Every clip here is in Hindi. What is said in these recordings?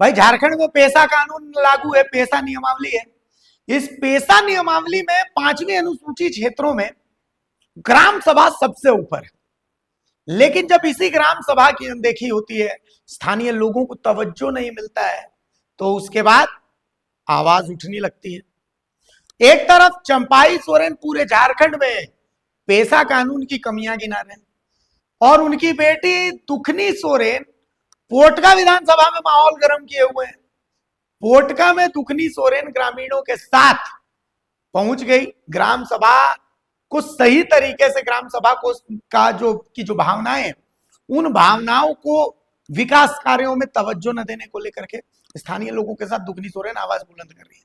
भाई झारखंड में पेशा कानून लागू है, पेशा नियमावली है। इस पेशा नियमावली में 5वीं अनुसूची क्षेत्रों में ग्राम सभा सबसे ऊपर है, लेकिन जब इसी ग्राम सभा की अनदेखी होती है, स्थानीय लोगों को तवज्जो नहीं मिलता है, तो उसके बाद आवाज उठने लगती है। एक तरफ चंपाई सोरेन पूरे झारखंड में पेशा कानून की कमियां गिना रहे हैं, और उनकी बेटी दुखनी सोरेन पोटका विधानसभा में माहौल गर्म किए हुए हैं। पोटका में दुखनी सोरेन ग्रामीणों के साथ पहुंच गई। ग्राम सभा को सही तरीके से, ग्राम सभा को का जो भावनाएं, उन भावनाओं को विकास कार्यों में तवज्जो न देने को लेकर के स्थानीय लोगों के साथ दुखनी सोरेन आवाज बुलंद कर रही है।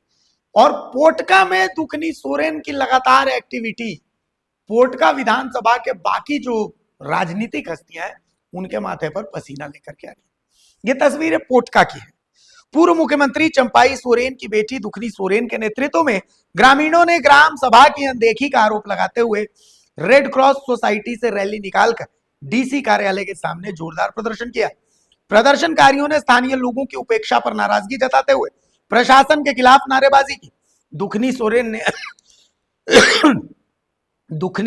और पोटका में दुखनी सोरेन की लगातार एक्टिविटी पोटका विधानसभा के बाकी जो राजनीतिक हस्तियां हैं उनके माथे पर पसीना लेकर के आ रही है। ये तस्वीर पोटका की है। पूर्व मुख्यमंत्री चंपाई सोरेन की बेटी दुखनी सोरेन के नेतृत्व में ग्रामीणों ने ग्राम सभा की अनदेखी का आरोप लगाते हुए रेड क्रॉस सोसाइटी से रैली निकालकर डीसी कार्यालय के सामने जोरदार प्रदर्शन किया। प्रदर्शनकारियों ने स्थानीय लोगों की उपेक्षा पर नाराजगी जताते हुए प्रशासन के खिलाफ नारेबाजी की। दुखनी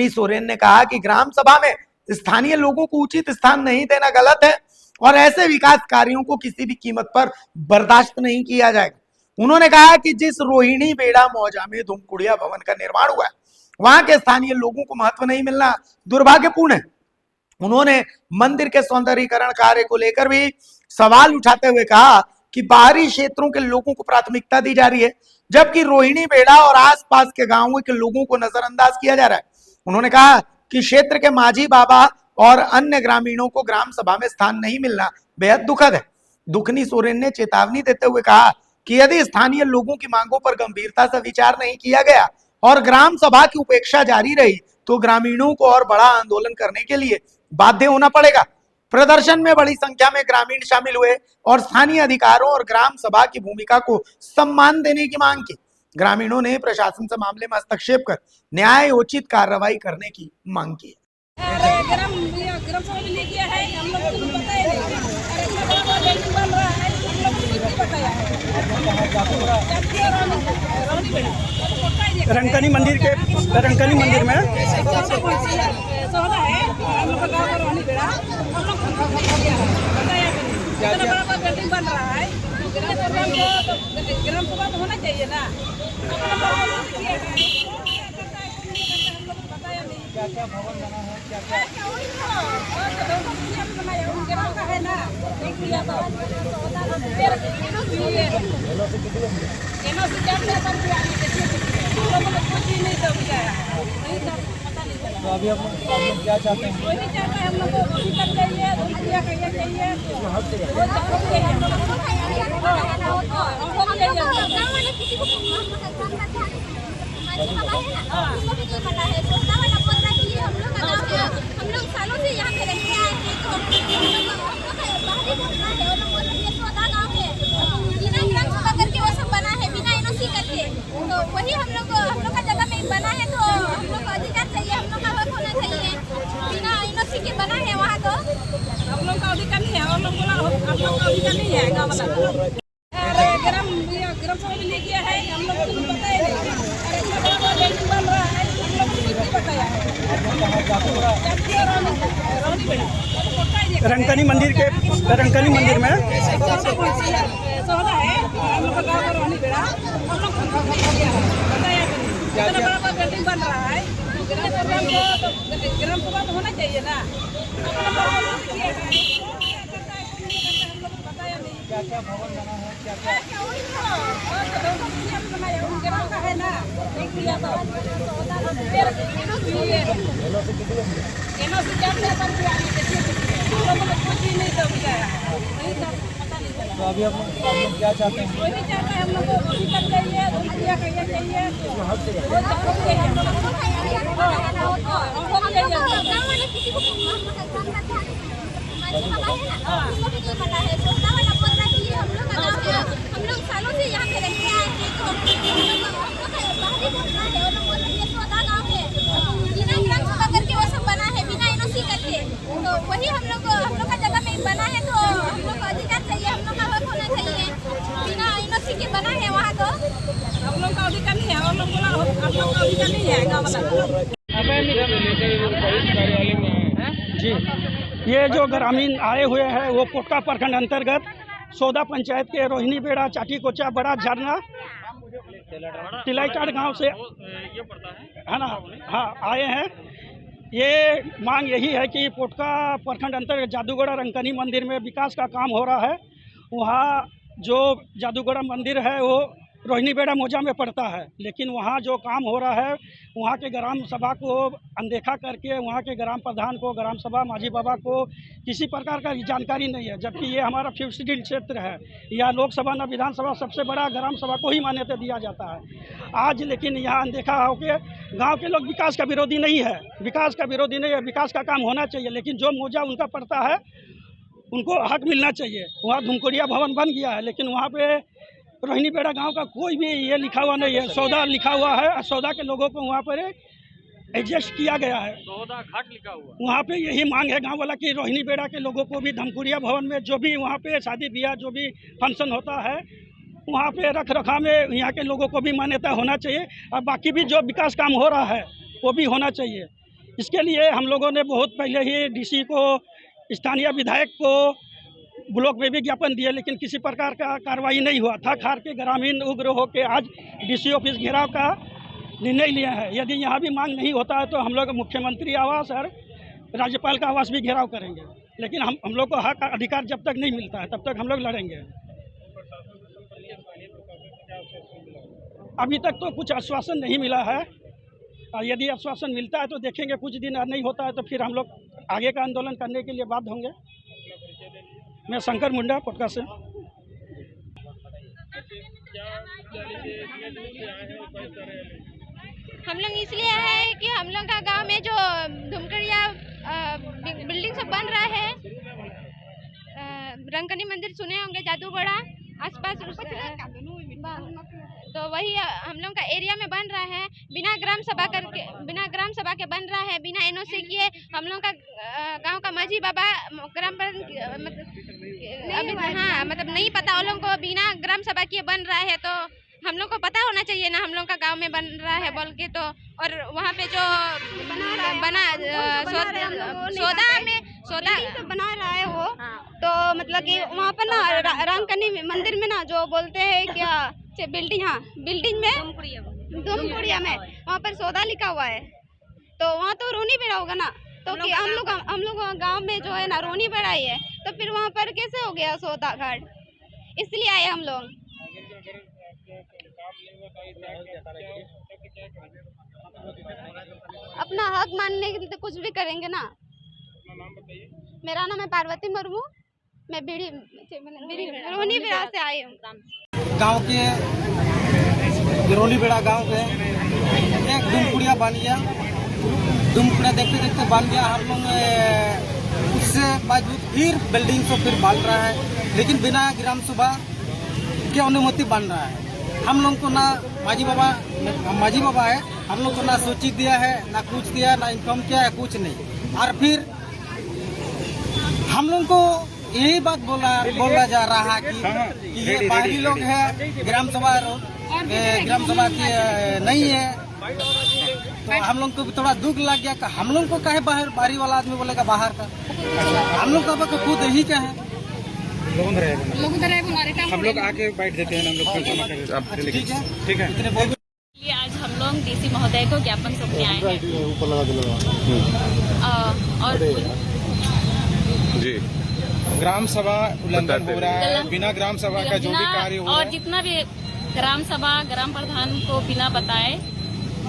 सोरेन ने कहा कि ग्राम सभा में स्थानीय लोगों को उचित स्थान नहीं देना गलत है और ऐसे विकास कार्यों को किसी भी कीमत पर बर्दाश्त नहीं किया जाएगा। उन्होंने कहा कि जिस रोहिणी बेड़ा मौजा में धुमकुड़िया भवन का निर्माण हुआ है, वहां के स्थानीय लोगों को महत्व नहीं मिलना दुर्भाग्यपूर्ण है। उन्होंने मंदिर के सौंदर्यीकरण कार्य को लेकर भी सवाल उठाते हुए कहा कि बाहरी क्षेत्रों के लोगों को प्राथमिकता दी जा रही है, जबकि रोहिणी बेड़ा और आसपास के गांवों के लोगों को नजरअंदाज किया जा रहा है। उन्होंने कहा कि क्षेत्र के माझी बाबा और अन्य ग्रामीणों को ग्राम सभा में स्थान नहीं मिलना बेहद दुखद है। दुखनी सोरेन ने चेतावनी देते हुए कहा कि यदि स्थानीय लोगों की मांगों पर गंभीरता से विचार नहीं किया गया और ग्राम सभा की उपेक्षा जारी रही तो ग्रामीणों को और बड़ा आंदोलन करने के लिए बाध्य होना पड़ेगा। प्रदर्शन में बड़ी संख्या में ग्रामीण शामिल हुए और स्थानीय अधिकारों और ग्राम सभा की भूमिका को सम्मान देने की मांग की। ग्रामीणों ने प्रशासन से मामले में हस्तक्षेप कर न्यायोचित कार्रवाई करने की मांग की। ग्राम सभा में ले गया है, हम लोग को पता ही नहीं। अरे इतना बड़ा बिल्डिंग बन रहा है, हम लोग को नहीं बताया है। रंकनी मंदिर में सौदा है, हम लोग का गाँव का रोहनी बेड़ा, हम लोग को बताया नहीं। इतना बड़ा बिल्डिंग बन रहा है, ग्राम सभा तो होना चाहिए ना। क्या भवन बना है, क्या है ना, तो अभी आप लोग क्या चाहते हैं? कोई नहीं चाहता है, हम लोग को टिकट चाहिए, रुपया चाहिए, हम लोग सालों से यहाँ पे रहते आए हैं, तो गाँव है बिना ग्राम सभा करके वो सब बना है, बिना एनओसी करके। तो वही हम लोग का जगह में बना है, तो हम लोग को अधिकार चाहिए, हम लोग का हक होना चाहिए। बिना एनओसी के बना है वहाँ, तो हम लोग का अधिकार नहीं है। हम लोग बोला हम लोग का अधिकार नहीं है गाँव वाला। ग्राम सभा में ले गया है, हम लोग को पता ही नहीं। अरे इतना बड़ा बिल्डिंग बन रहा है, हम लोग को नहीं बताया है। रंकनी मंदिर में सौदा है, हम लोग का गाँव का रोहनी बेड़ा, हम लोग को बताया नहीं। इतना बड़ा बिल्डिंग बन रहा है, ग्राम सभा तो होना चाहिए ना। क्या भवन बना है, क्या ग्राम का है ना, तो अभी आप लोग क्या चाहते हैं? कोई नहीं चाहता है, हम लोग को टिकट चाहिए, रुपया चाहिए, हम लोग सालों से यहाँ पे रहते आए हैं, तो गाँव है बिना ग्राम सभा करके वो सब बना है, बिना एनओसी करके। तो वही हम लोग का जगह में बना है, तो हम लोग को अधिकार चाहिए, हम लोग का हक होना चाहिए। एनओसी के बना है वहाँ तो हम लोग का अधिकार नहीं है, और लोग बोला आप लोग का अधिकार नहीं है गाँव वाला। जी, ये जो ग्रामीण आए हुए हैं वो पोटका प्रखंड अंतर्गत सौदा पंचायत के रोहिणी बेड़ा, चाटी कोचा, बड़ा झरना, तिलाईटाड़ गांव से है ना, हाँ आए हैं। ये मांग यही है कि पोटका प्रखंड अंतर्गत जादूगढ़ा रंकनी मंदिर में विकास का काम हो रहा है। वहाँ जो जादूगढ़ा मंदिर है वो रोहिणी बेड़ा मौजा में पड़ता है, लेकिन वहाँ जो काम हो रहा है वहाँ के ग्राम सभा को अनदेखा करके वहाँ के ग्राम प्रधान को, ग्राम सभा माझी बाबा को किसी प्रकार का जानकारी नहीं है, जबकि ये हमारा फ्यूसिडिल क्षेत्र है। या लोकसभा न विधानसभा सबसे बड़ा ग्राम सभा को ही मान्यता दिया जाता है आज, लेकिन यहाँ अनदेखा होकर गाँव के लोग विकास का विरोधी नहीं है, विकास का विरोधी नहीं है, विकास का काम होना चाहिए, लेकिन जो मौजा उनका पड़ता है उनको हक मिलना चाहिए। वहाँ धुमकुड़िया भवन बन गया है, लेकिन वहाँ पे रोहिणी बेड़ा गांव का कोई भी ये लिखा हुआ नहीं है। सौदा लिखा हुआ है और सौदा के लोगों को वहाँ पर एडजस्ट किया गया है, सौदा घाट लिखा हुआ। वहाँ पे यही मांग है गांव वाला कि रोहिणी बेड़ा के लोगों को भी धमकुड़िया भवन में जो भी वहाँ पे शादी ब्याह जो भी फंक्शन होता है वहाँ पे रख रखाव में यहाँ के लोगों को भी मान्यता होना चाहिए, और बाकी भी जो विकास काम हो रहा है वो भी होना चाहिए। इसके लिए हम लोगों ने बहुत पहले ही डीसी को, स्थानीय विधायक को, ब्लॉक में भी ज्ञापन दिया, लेकिन किसी प्रकार का कार्रवाई नहीं हुआ था। खार के ग्रामीण उग्र होकर आज डीसी ऑफिस घेराव का निर्णय लिया है। यदि यहाँ भी मांग नहीं होता है तो हम लोग मुख्यमंत्री आवास और राज्यपाल का आवास भी घेराव करेंगे, लेकिन हम लोग को हक अधिकार जब तक नहीं मिलता है तब तक हम लोग लड़ेंगे। अभी तक तो कुछ आश्वासन नहीं मिला है, और यदि आश्वासन मिलता है तो देखेंगे, कुछ दिन नहीं होता है तो फिर हम लोग आगे का आंदोलन करने के लिए बाध्य होंगे। मैं शंकर मुंडा, पोटका से। हम लोग इसलिए है कि हम लोग का गांव में जो धुमकड़िया बिल्डिंग सब बन रहा है, रंकनी मंदिर सुने होंगे, जादूगढ़ा आसपास, तो वही हम लोग का एरिया में बन रहा है, बिना ग्राम सभा के बन रहा है, बिना एनओसी किए। हम लोग का गांव का माझी बाबा ग्राम हाँ मतलब नहीं पता उन लोगों को, बिना ग्राम सभा किए बन रहा है, तो हम लोग को पता होना चाहिए ना हम लोग का गांव में बन रहा है बोल के। तो और वहाँ पे जो सौदा बना रहा है वो, तो मतलब कि वहाँ पर ना रंकनी मंदिर में ना जो बोलते हैं क्या बिल्डिंग, हाँ बिल्डिंग में धुमकुड़िया में वहाँ पर सौदा लिखा हुआ है, तो वहाँ तो रोनी बेड़ा होगा ना, तो कि हम लोग गांव में जो है ना रोनी बेड़ा ही है, तो फिर वहाँ पर कैसे हो गया सौदा घाट, इसलिए आए हम लोग। अपना हक मानने के लिए तो कुछ भी करेंगे ना। मेरा नाम है पार्वती मुर्मू, मैं रोनी बेड़ा से आई हूँ। गांव के रोहिणी बेड़ा गांव के एक धुमकुड़िया बन गया, धुमकुड़िया देखते देखते बन गया। हम लोग उससे बावजूद फिर बिल्डिंग तो फिर बन रहा है, लेकिन बिना ग्राम सभा के अनुमति बन रहा है। हम लोग को ना माझी बाबा है, हम लोग को ना सूची दिया है, ना कुछ दिया, ना इन्फॉर्म किया है, कुछ नहीं। और फिर हम लोग को यही बात बोला जा रहा है कि ये बाहरी लोग है, ग्राम सभा की नहीं है। तो हम लोग को भी थोड़ा दुख लग गया कि हम लोग को काहे बाहरी वाला आदमी बोलेगा बाहर का, हम लोग का खुद यही का है। हम लोग आके बैठ देते हैं, हम लोग ठीक है। आज हम लोग डीसी महोदय को ज्ञापन सौंपने आए हैं और जी ग्राम सभा उल्लंघन हो रहा है, बिना ग्राम सभा का जो भी कार्य हो रहा और है, जितना भी ग्राम सभा ग्राम प्रधान को बिना बताए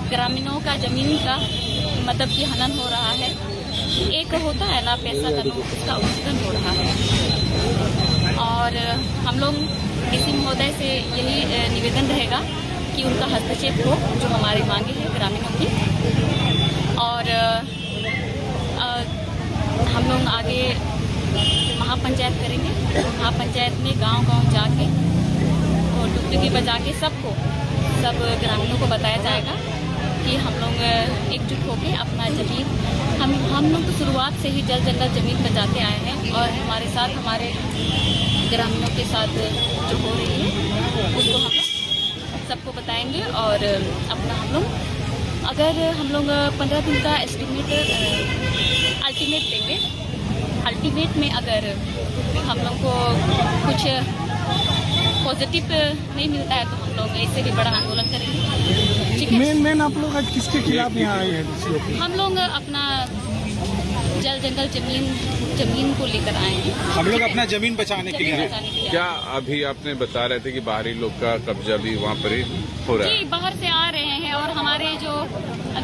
ग्रामीणों का जमीन का मतलब कि हनन हो रहा है। एक होता है ना पैसा का लोग, उसका उत्पीड़न हो रहा है। और हम लोग डीसी महोदय से यही निवेदन रहेगा कि उनका हस्तक्षेप हो, जो हमारी मांगे हैं ग्रामीणों की। और हम लोग आगे महापंचायत करेंगे, महापंचायत में गांव-गांव जाके और डुगडुगी बजा के सब ग्रामीणों को बताया जाएगा कि हम लोग एकजुट होकर अपना जमीन, हम लोग तो शुरुआत से ही जल जंगल जमीन बचाते आए हैं, और हमारे साथ हमारे ग्रामीणों के साथ जो हो रही है उसको आपको बताएंगे। और अपना हम लोग अगर हम लोग 15 दिन का एस्टिमेट अल्टीमेट देंगे, अल्टीमेट में अगर हम लोग को कुछ पॉजिटिव नहीं मिलता है तो हम लोग इससे भी बड़ा आंदोलन करेंगे। ठीक है, मेन आप लोग आज किसके खिलाफ यहाँ आए हैं? हम लोग अपना जल जंगल जमीन को लेकर आए हैं। हम लोग अपना जमीन बचाने के लिए बचाने के लिए क्या अभी आपने बता रहे थे कि बाहरी लोग का कब्जा भी वहाँ पर ही हो रहा जी है? बाहर से आ रहे हैं और हमारे जो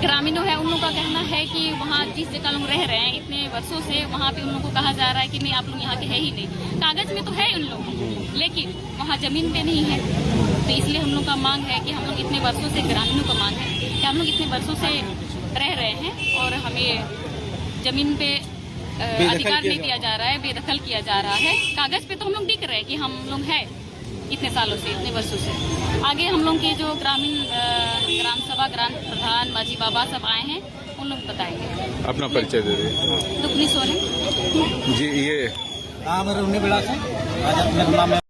ग्रामीणों है उन लोगों का कहना है कि वहाँ जिस जगह लोग रह रहे हैं इतने वर्षों से वहाँ पे उन लोगों को कहा जा रहा है कि नहीं आप लोग यहाँ के है ही नहीं। कागज में तो है उन लोग, लेकिन वहाँ जमीन पे नहीं है। तो इसलिए हम लोग का मांग है कि हम लोग इतने वर्षों से, ग्रामीणों का मांग है कि हम लोग इतने वर्षों से रह रहे हैं और हमें जमीन पे अधिकार नहीं दिया जा रहा है, बेदखल किया जा रहा है। कागज पे तो हम लोग दिख रहे हैं कि हम लोग हैं इतने सालों से, इतने वर्षों से। आगे हम लोग के जो ग्राम सभा, ग्राम प्रधान, माजी बाबा सब आए हैं उन लोग बताएंगे। अपना परिचय दे दीजिए। दुखनी सोरेन जी, ये हाँ, मेरे उन्हें बिला से आज अपने